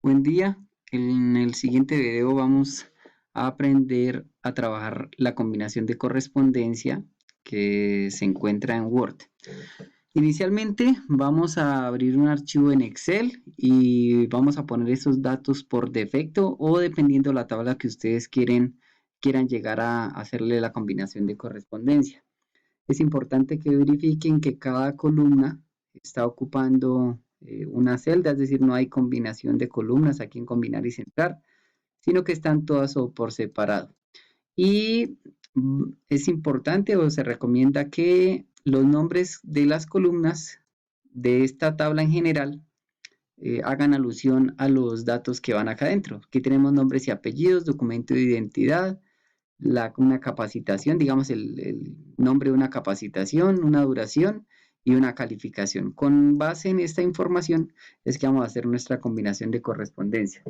Buen día. En el siguiente video vamos a aprender a trabajar la combinación de correspondencia que se encuentra en Word. Inicialmente vamos a abrir un archivo en Excel y vamos a poner esos datos por defecto o dependiendo de la tabla que ustedes quieran llegar a hacerle la combinación de correspondencia. Es importante que verifiquen que cada columna está ocupando una celda, es decir, no hay combinación de columnas aquí en combinar y centrar, sino que están todas por separado. Y es importante o se recomienda que los nombres de las columnas de esta tabla en general hagan alusión a los datos que van acá adentro. Aquí tenemos nombres y apellidos, documento de identidad, una capacitación, digamos el nombre de una capacitación, una duración y una calificación. Con base en esta información es que vamos a hacer nuestra combinación de correspondencia.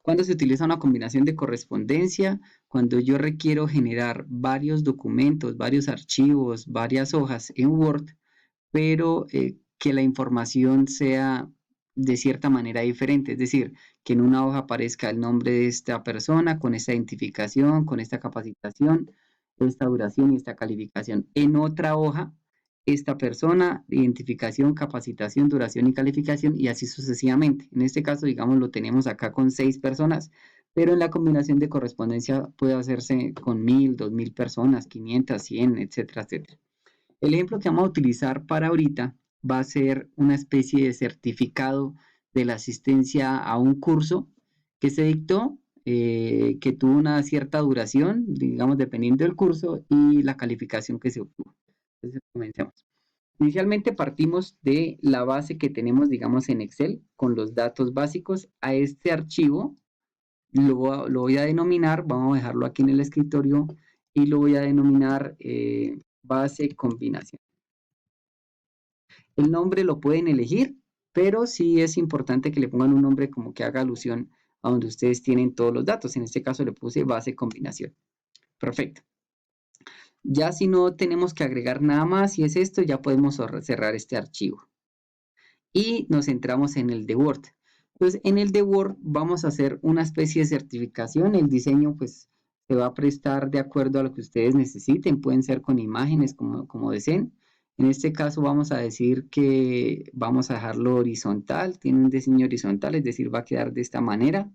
¿Cuándo se utiliza una combinación de correspondencia? Cuando yo requiero generar varios documentos, varios archivos, varias hojas en Word, pero que la información sea de cierta manera diferente, es decir, que en una hoja aparezca el nombre de esta persona con esta identificación, con esta capacitación, esta duración y esta calificación. En otra hoja, esta persona, identificación, capacitación, duración y calificación y así sucesivamente. En este caso, digamos, lo tenemos acá con 6 personas, pero en la combinación de correspondencia puede hacerse con 1000, 2000 personas, 500, 100, etcétera, etcétera. El ejemplo que vamos a utilizar para ahorita va a ser una especie de certificado de la asistencia a un curso que se dictó, que tuvo una cierta duración, digamos, dependiendo del curso y la calificación que se obtuvo. Entonces, comencemos. Inicialmente partimos de la base que tenemos, digamos, en Excel con los datos básicos. A este archivo lo voy a denominar, vamos a dejarlo aquí en el escritorio y lo voy a denominar base combinación. El nombre lo pueden elegir, pero sí es importante que le pongan un nombre como que haga alusión a donde ustedes tienen todos los datos. En este caso le puse base combinación. Perfecto. Ya si no tenemos que agregar nada más y es esto, ya podemos cerrar este archivo. Y nos centramos en el de Word. Entonces, en el de Word vamos a hacer una especie de certificación. El diseño, pues, se va a prestar de acuerdo a lo que ustedes necesiten. Pueden ser con imágenes como deseen. En este caso vamos a decir que vamos a dejarlo horizontal. Tiene un diseño horizontal, es decir, va a quedar de esta manera.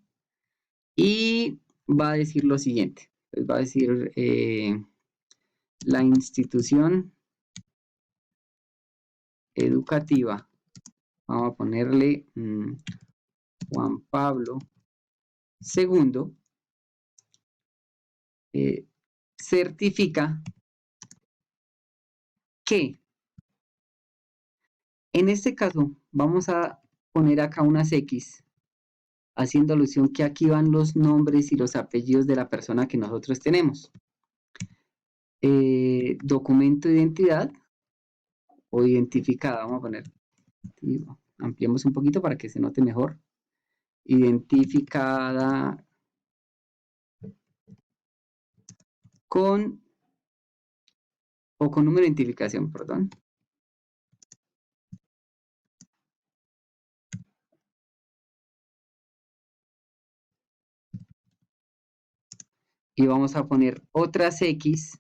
Y va a decir lo siguiente. Pues va a decir la institución educativa. Vamos a ponerle Juan Pablo II, certifica que, en este caso, vamos a poner acá unas X, haciendo alusión que aquí van los nombres y los apellidos de la persona que nosotros tenemos. Documento de identidad o identificada, vamos a poner, ampliemos un poquito para que se note mejor. Identificada con número de identificación, perdón. Y vamos a poner otras X.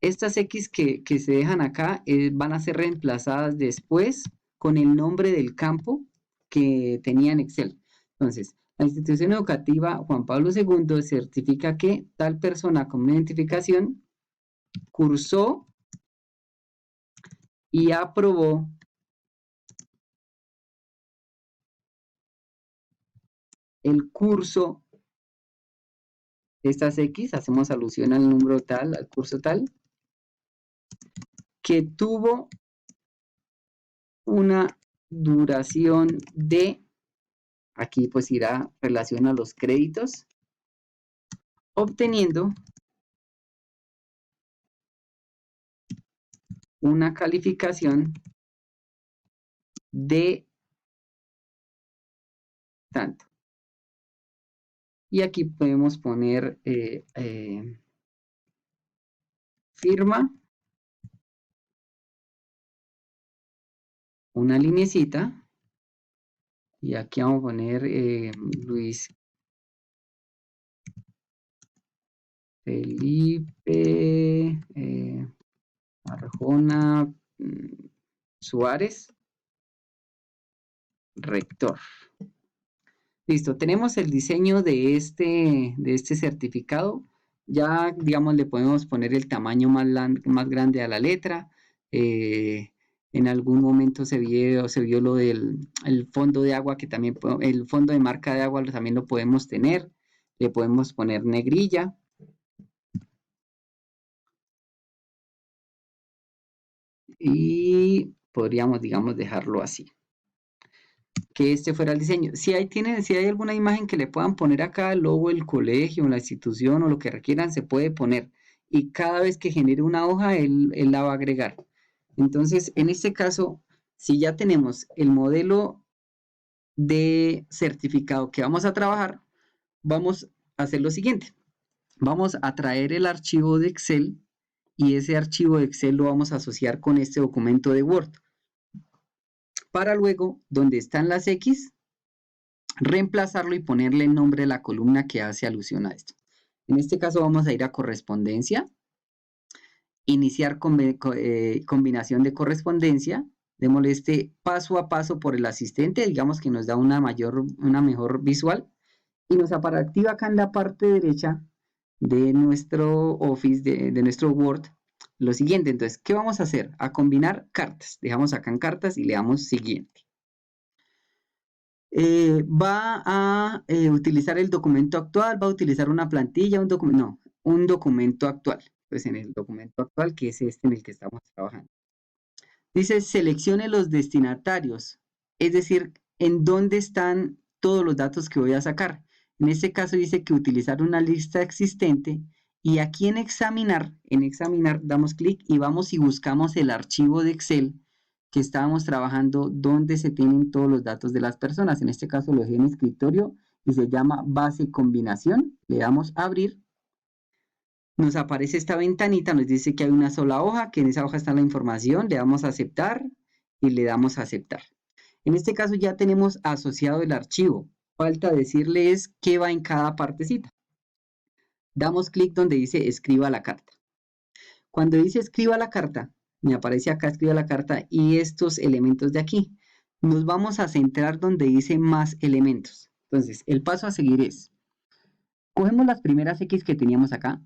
Estas X que se dejan acá van a ser reemplazadas después con el nombre del campo que tenía en Excel. Entonces, la institución educativa Juan Pablo II certifica que tal persona con una identificación cursó y aprobó el curso. Estas X, hacemos alusión al número tal, al curso tal, que tuvo una duración de, aquí pues irá relación a los créditos, obteniendo una calificación de tanto. Y aquí podemos poner firma, una linecita Y aquí vamos a poner Luis Felipe Arjona Suárez, rector. Listo, tenemos el diseño de este certificado. Ya, digamos, le podemos poner el tamaño más grande a la letra. En algún momento se vio lo del el fondo de agua, que también, el fondo de marca de agua también lo podemos tener. Le podemos poner negrilla. Y podríamos, digamos, dejarlo así. Que este fuera el diseño. Si hay alguna imagen que le puedan poner acá, el logo del colegio, la institución o lo que requieran, se puede poner. Y cada vez que genere una hoja, él la va a agregar. Entonces, en este caso, si ya tenemos el modelo de certificado que vamos a trabajar, vamos a hacer lo siguiente. Vamos a traer el archivo de Excel y ese archivo de Excel lo vamos a asociar con este documento de Word. Para luego, donde están las X, reemplazarlo y ponerle el nombre de la columna que hace alusión a esto. En este caso vamos a ir a correspondencia, iniciar combinación de correspondencia, démosle este paso a paso por el asistente, digamos que nos da una mejor visual, y nos activa acá en la parte derecha de nuestro Office, de nuestro Word, lo siguiente. Entonces, ¿qué vamos a hacer? A combinar cartas. Dejamos acá en cartas y le damos siguiente. Va a utilizar el documento actual, va a utilizar una plantilla, un documento actual. Pues en el documento actual, que es este en el que estamos trabajando. Dice, seleccione los destinatarios, es decir, en dónde están todos los datos que voy a sacar. En este caso dice que utilizar una lista existente y aquí en examinar damos clic y vamos y buscamos el archivo de Excel que estábamos trabajando donde se tienen todos los datos de las personas. En este caso lo dejé en escritorio y se llama base combinación. Le damos a abrir. Nos aparece esta ventanita, nos dice que hay una sola hoja, que en esa hoja está la información. Le damos a aceptar y le damos a aceptar. En este caso ya tenemos asociado el archivo. Falta decirles qué va en cada partecita. Damos clic donde dice escriba la carta. Cuando dice escriba la carta, me aparece acá escriba la carta y estos elementos de aquí. Nos vamos a centrar donde dice más elementos. Entonces, el paso a seguir es, cogemos las primeras X que teníamos acá,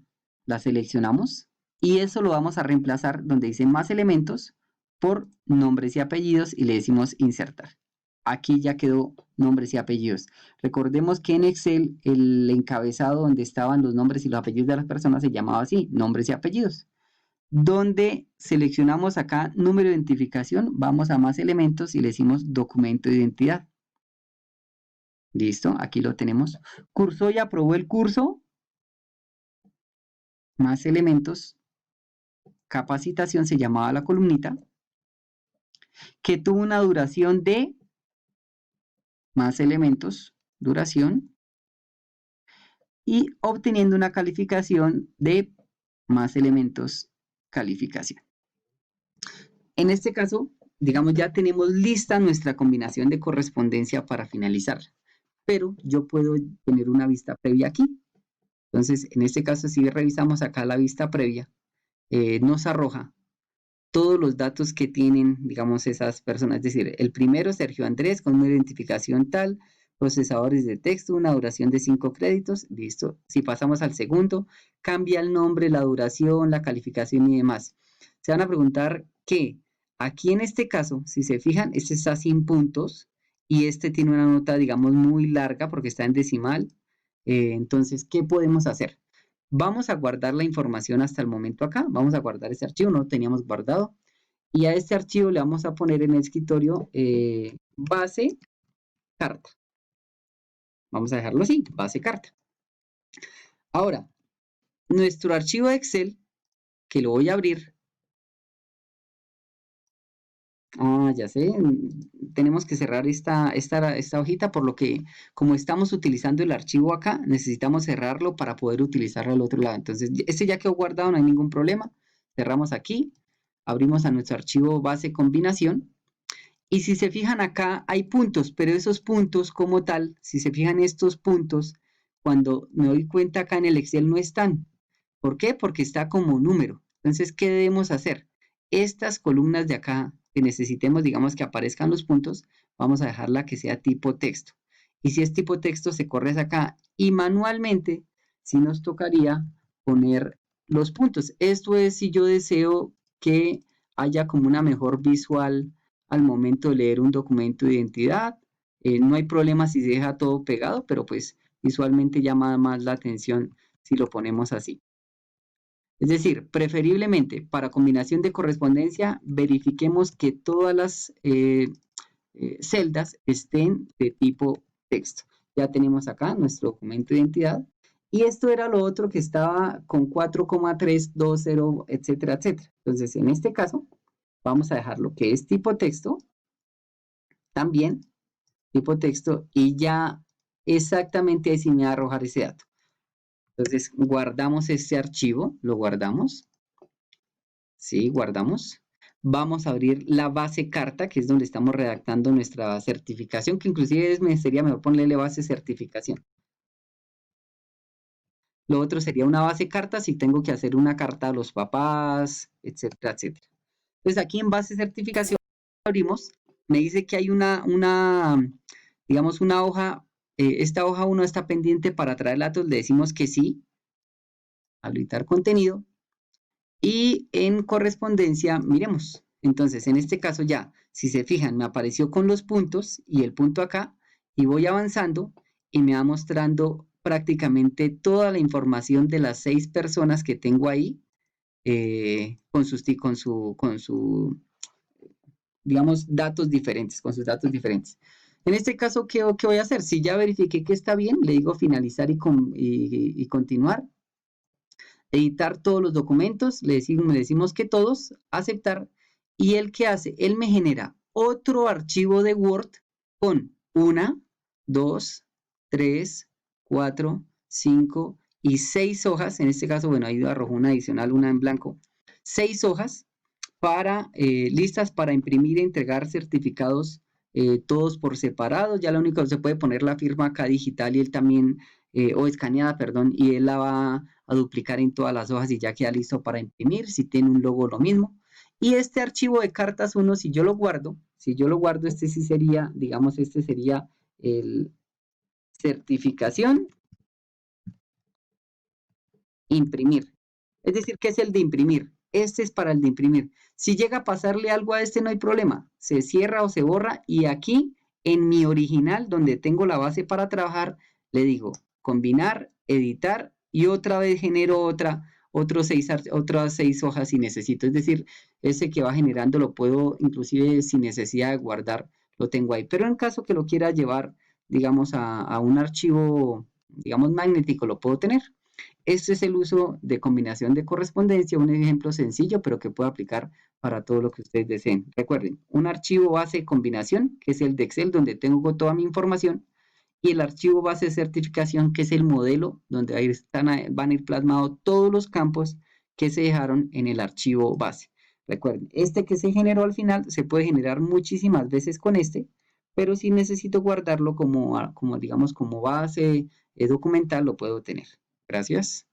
las seleccionamos y eso lo vamos a reemplazar donde dice más elementos por nombres y apellidos y le decimos insertar. Aquí ya quedó nombres y apellidos. Recordemos que en Excel el encabezado donde estaban los nombres y los apellidos de las personas se llamaba así, nombres y apellidos. Donde seleccionamos acá número de identificación, vamos a más elementos y le decimos documento de identidad. Listo, aquí lo tenemos. Cursó y aprobó el curso. Más elementos. Capacitación se llamaba la columnita. Que tuvo una duración de más elementos, duración. Y obteniendo una calificación de más elementos, calificación. En este caso, digamos, ya tenemos lista nuestra combinación de correspondencia para finalizar. Pero yo puedo tener una vista previa aquí. Entonces, en este caso, si revisamos acá la vista previa, nos arroja todos los datos que tienen, digamos, esas personas. Es decir, el primero, Sergio Andrés, con una identificación tal, procesadores de texto, una duración de 5 créditos, listo. Si pasamos al segundo, cambia el nombre, la duración, la calificación y demás. Se van a preguntar qué. Aquí en este caso, si se fijan, este está sin puntos y este tiene una nota, digamos, muy larga porque está en decimal. Entonces, ¿qué podemos hacer? Vamos a guardar la información hasta el momento acá. Vamos a guardar este archivo, no lo teníamos guardado. Y a este archivo le vamos a poner en el escritorio base carta. Vamos a dejarlo así, base carta. Ahora, nuestro archivo de Excel, que lo voy a abrir. Ya sé, tenemos que cerrar esta hojita, por lo que como estamos utilizando el archivo acá, necesitamos cerrarlo para poder utilizarlo al otro lado. Entonces, este ya quedó guardado, no hay ningún problema. Cerramos aquí, abrimos a nuestro archivo base combinación Y si se fijan acá hay puntos, pero esos puntos como tal, si se fijan estos puntos, cuando me doy cuenta acá en el Excel no están. ¿Por qué? Porque está como número. Entonces, ¿qué debemos hacer? Estas columnas de acá que necesitemos, digamos que aparezcan los puntos, vamos a dejarla que sea tipo texto. Y si es tipo texto, se corre hacia acá y manualmente, sí nos tocaría poner los puntos. Esto es si yo deseo que haya como una mejor visual al momento de leer un documento de identidad. No hay problema si se deja todo pegado, pero pues visualmente llama más la atención si lo ponemos así. Es decir, preferiblemente para combinación de correspondencia, verifiquemos que todas las celdas estén de tipo texto. Ya tenemos acá nuestro documento de identidad. Y esto era lo otro que estaba con 4,320, etcétera, etcétera. Entonces, en este caso, vamos a dejar lo que es tipo texto, también tipo texto, y ya exactamente ahí sí me va a arrojar ese dato. Entonces, guardamos este archivo, lo guardamos. Sí, guardamos. Vamos a abrir la base carta, que es donde estamos redactando nuestra certificación, que inclusive sería mejor ponerle base certificación. Lo otro sería una base carta si tengo que hacer una carta a los papás, etcétera, etcétera. Entonces aquí en base certificación abrimos, me dice que hay digamos, una hoja, esta hoja 1 está pendiente para traer datos, le decimos que sí, habilitar contenido, y en correspondencia, miremos. Entonces, en este caso ya, si se fijan, me apareció con los puntos y el punto acá, y voy avanzando y me va mostrando prácticamente toda la información de las 6 personas que tengo ahí digamos, datos diferentes, con sus datos diferentes. En este caso, ¿qué voy a hacer? Si ya verifiqué que está bien, le digo finalizar y continuar. Editar todos los documentos, le decimos que todos, aceptar, y él ¿qué hace? Él me genera otro archivo de Word con 1, 2, 3, 4, 5 y 6 hojas, en este caso, bueno, ahí arrojó una adicional, una en blanco, 6 hojas listas para imprimir e entregar certificados todos por separado. Ya lo único que se puede poner la firma acá digital y él también, o escaneada, perdón, y él la va a duplicar en todas las hojas y ya queda listo para imprimir. Si tiene un logo, lo mismo. Y este archivo de cartas 1, si yo lo guardo, este sí sería, digamos, este sería el certificación, imprimir. Es decir, ¿qué es el de imprimir? Este es para el de imprimir. Si llega a pasarle algo a este, no hay problema. Se cierra o se borra y aquí en mi original, donde tengo la base para trabajar, le digo combinar, editar y otra vez genero otras 6 hojas si necesito. Es decir, ese que va generando lo puedo, inclusive sin necesidad de guardar, lo tengo ahí. Pero en caso que lo quiera llevar, digamos, a un archivo, digamos, magnético, lo puedo tener. Este es el uso de combinación de correspondencia, un ejemplo sencillo, pero que puede aplicar para todo lo que ustedes deseen. Recuerden, un archivo base combinación, que es el de Excel, donde tengo toda mi información, y el archivo base de certificación, que es el modelo, donde ahí van a ir plasmados todos los campos que se dejaron en el archivo base. Recuerden, este que se generó al final se puede generar muchísimas veces con este, pero si necesito guardarlo como digamos, como base documental, lo puedo tener. Gracias.